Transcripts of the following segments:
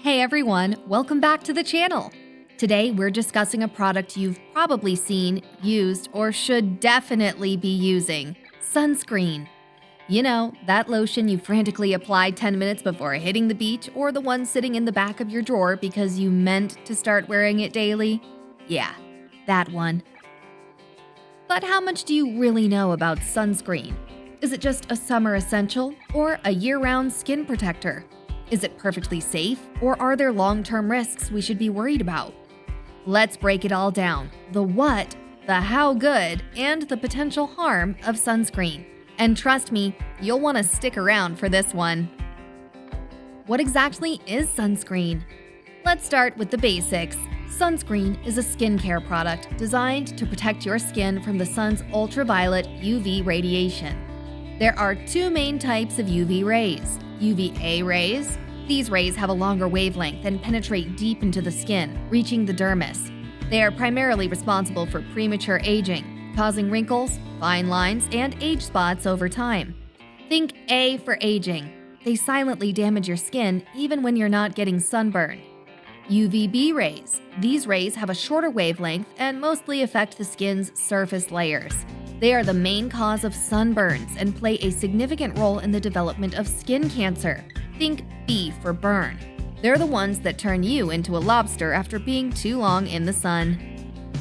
Hey everyone, welcome back to the channel. Today we're discussing a product you've probably seen, used, or should definitely be using: sunscreen. You know, that lotion you frantically apply 10 minutes before hitting the beach, or the one sitting in the back of your drawer because you meant to start wearing it daily? Yeah, that one. But how much do you really know about sunscreen? Is it just a summer essential or a year-round skin protector? Is it perfectly safe, or are there long-term risks we should be worried about? Let's break it all down: the what, the how good, and the potential harm of sunscreen. And trust me, you'll want to stick around for this one. What exactly is sunscreen? Let's start with the basics. Sunscreen is a skincare product designed to protect your skin from the sun's ultraviolet UV radiation. There are two main types of UV rays: UVA rays. These rays have a longer wavelength and penetrate deep into the skin, reaching the dermis. They are primarily responsible for premature aging, causing wrinkles, fine lines, and age spots over time. Think A for aging. They silently damage your skin even when you're not getting sunburned. UVB rays. These rays have a shorter wavelength and mostly affect the skin's surface layers. They are the main cause of sunburns and play a significant role in the development of skin cancer. Think B for burn. They're the ones that turn you into a lobster after being too long in the sun.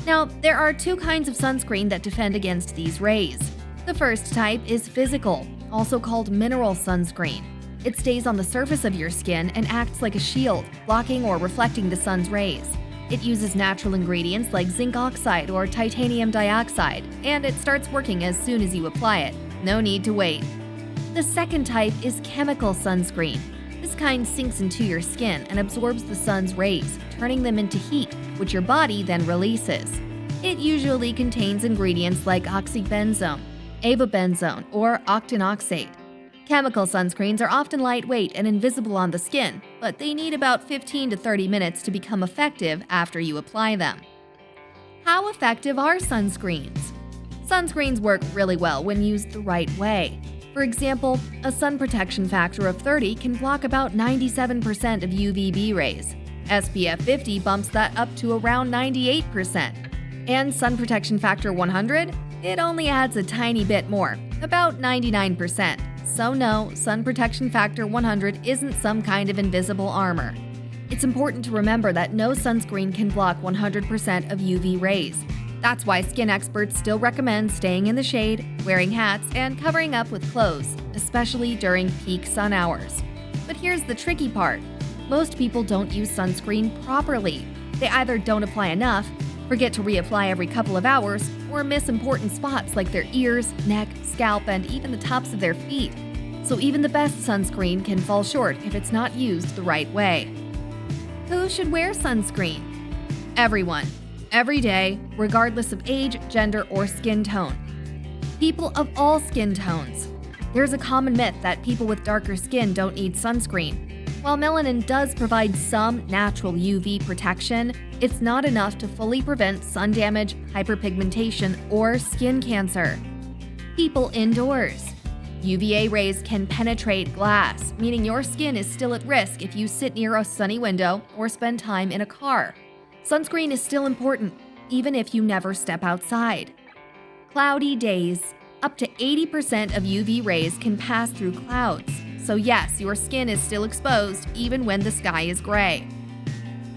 Now, there are two kinds of sunscreen that defend against these rays. The first type is physical, also called mineral sunscreen. It stays on the surface of your skin and acts like a shield, blocking or reflecting the sun's rays. It uses natural ingredients like zinc oxide or titanium dioxide, and it starts working as soon as you apply it. No need to wait. The second type is chemical sunscreen. This kind sinks into your skin and absorbs the sun's rays, turning them into heat, which your body then releases. It usually contains ingredients like oxybenzone, avobenzone, or octinoxate. Chemical sunscreens are often lightweight and invisible on the skin, but they need about 15 to 30 minutes to become effective after you apply them. How effective are sunscreens? Sunscreens work really well when used the right way. For example, a sun protection factor of 30 can block about 97% of UVB rays. SPF 50 bumps that up to around 98%. And sun protection factor 100? It only adds a tiny bit more, about 99%. So no, sun protection factor 100 isn't some kind of invisible armor. It's important to remember that no sunscreen can block 100% of UV rays. That's why skin experts still recommend staying in the shade, wearing hats, and covering up with clothes, especially during peak sun hours. But here's the tricky part: most people don't use sunscreen properly. They either don't apply enough, forget to reapply every couple of hours, or miss important spots like their ears, neck, scalp, and even the tops of their feet. So even the best sunscreen can fall short if it's not used the right way. Who should wear sunscreen? Everyone. Every day, regardless of age, gender, or skin tone. People of all skin tones. There's a common myth that people with darker skin don't need sunscreen. While melanin does provide some natural UV protection, it's not enough to fully prevent sun damage, hyperpigmentation, or skin cancer. People indoors. UVA rays can penetrate glass, meaning your skin is still at risk if you sit near a sunny window or spend time in a car. Sunscreen is still important, even if you never step outside. Cloudy days. Up to 80% of UV rays can pass through clouds. So yes, your skin is still exposed even when the sky is gray.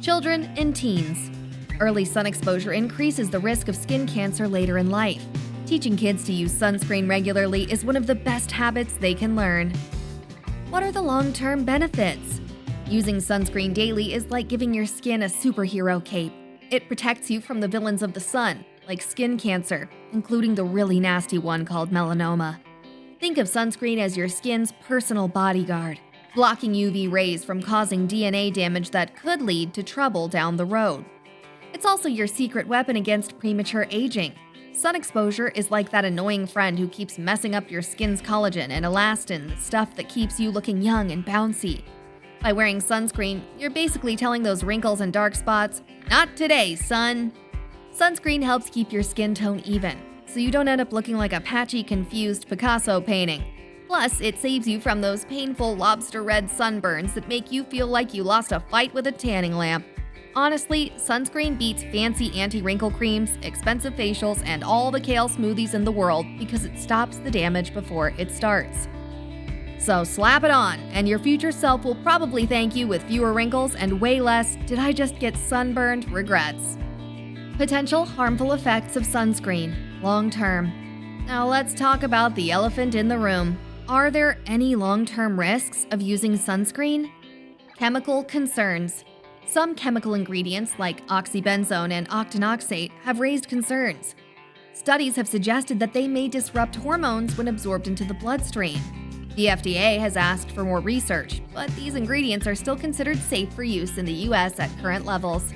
Children and teens. Early sun exposure increases the risk of skin cancer later in life. Teaching kids to use sunscreen regularly is one of the best habits they can learn. What are the long-term benefits? Using sunscreen daily is like giving your skin a superhero cape. It protects you from the villains of the sun, like skin cancer, including the really nasty one called melanoma. Think of sunscreen as your skin's personal bodyguard, blocking UV rays from causing DNA damage that could lead to trouble down the road. It's also your secret weapon against premature aging. Sun exposure is like that annoying friend who keeps messing up your skin's collagen and elastin, the stuff that keeps you looking young and bouncy. By wearing sunscreen, you're basically telling those wrinkles and dark spots, "Not today, sun." Sunscreen helps keep your skin tone even, so you don't end up looking like a patchy, confused Picasso painting. Plus, it saves you from those painful lobster red sunburns that make you feel like you lost a fight with a tanning lamp. Honestly, sunscreen beats fancy anti-wrinkle creams, expensive facials, and all the kale smoothies in the world because it stops the damage before it starts. So slap it on, and your future self will probably thank you with fewer wrinkles and way less "did I just get sunburned" regrets. Potential harmful effects of sunscreen, long term. Now let's talk about the elephant in the room. Are there any long-term risks of using sunscreen? Chemical concerns. Some chemical ingredients like oxybenzone and octinoxate have raised concerns. Studies have suggested that they may disrupt hormones when absorbed into the bloodstream. The FDA has asked for more research, but these ingredients are still considered safe for use in the US at current levels.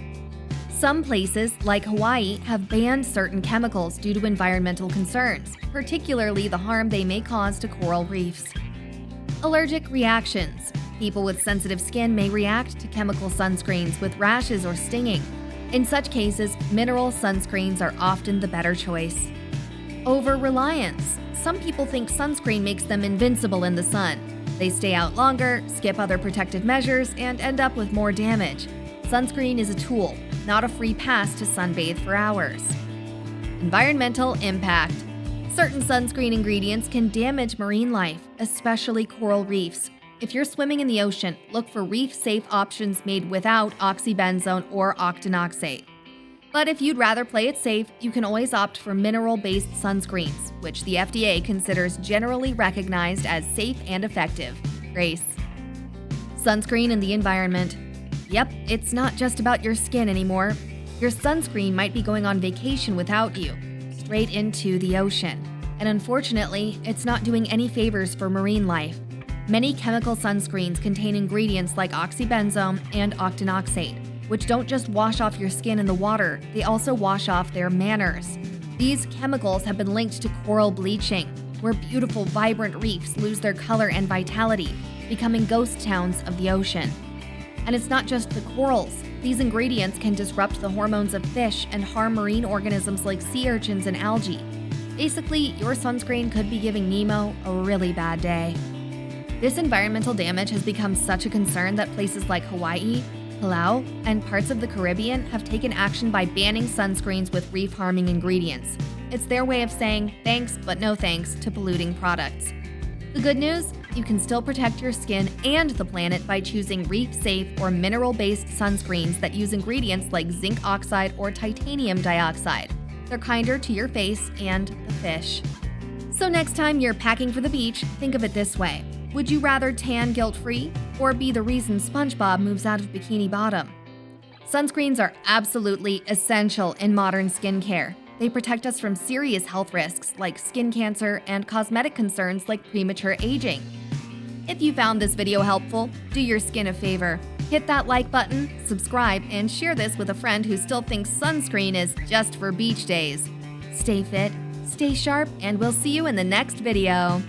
Some places, like Hawaii, have banned certain chemicals due to environmental concerns, particularly the harm they may cause to coral reefs. Allergic reactions. People with sensitive skin may react to chemical sunscreens with rashes or stinging. In such cases, mineral sunscreens are often the better choice. Over-reliance. Some people think sunscreen makes them invincible in the sun. They stay out longer, skip other protective measures, and end up with more damage. Sunscreen is a tool, not a free pass to sunbathe for hours. Environmental impact. Certain sunscreen ingredients can damage marine life, especially coral reefs. If you're swimming in the ocean, look for reef-safe options made without oxybenzone or octinoxate. But if you'd rather play it safe, you can always opt for mineral-based sunscreens, which the FDA considers generally recognized as safe and effective. Grace. Sunscreen in the environment. Yep, it's not just about your skin anymore. Your sunscreen might be going on vacation without you, straight into the ocean. And unfortunately, it's not doing any favors for marine life. Many chemical sunscreens contain ingredients like oxybenzone and octinoxate, which don't just wash off your skin in the water, they also wash off their manners. These chemicals have been linked to coral bleaching, where beautiful, vibrant reefs lose their color and vitality, becoming ghost towns of the ocean. And it's not just the corals. These ingredients can disrupt the hormones of fish and harm marine organisms like sea urchins and algae. Basically, your sunscreen could be giving Nemo a really bad day. This environmental damage has become such a concern that places like Hawaii, Palau, and parts of the Caribbean have taken action by banning sunscreens with reef-harming ingredients. It's their way of saying thanks but no thanks to polluting products. The good news? You can still protect your skin and the planet by choosing reef-safe or mineral-based sunscreens that use ingredients like zinc oxide or titanium dioxide. They're kinder to your face and the fish. So next time you're packing for the beach, think of it this way. Would you rather tan guilt-free or be the reason SpongeBob moves out of Bikini Bottom? Sunscreens are absolutely essential in modern skincare. They protect us from serious health risks like skin cancer and cosmetic concerns like premature aging. If you found this video helpful, do your skin a favor. Hit that like button, subscribe, and share this with a friend who still thinks sunscreen is just for beach days. Stay fit, stay sharp, and we'll see you in the next video.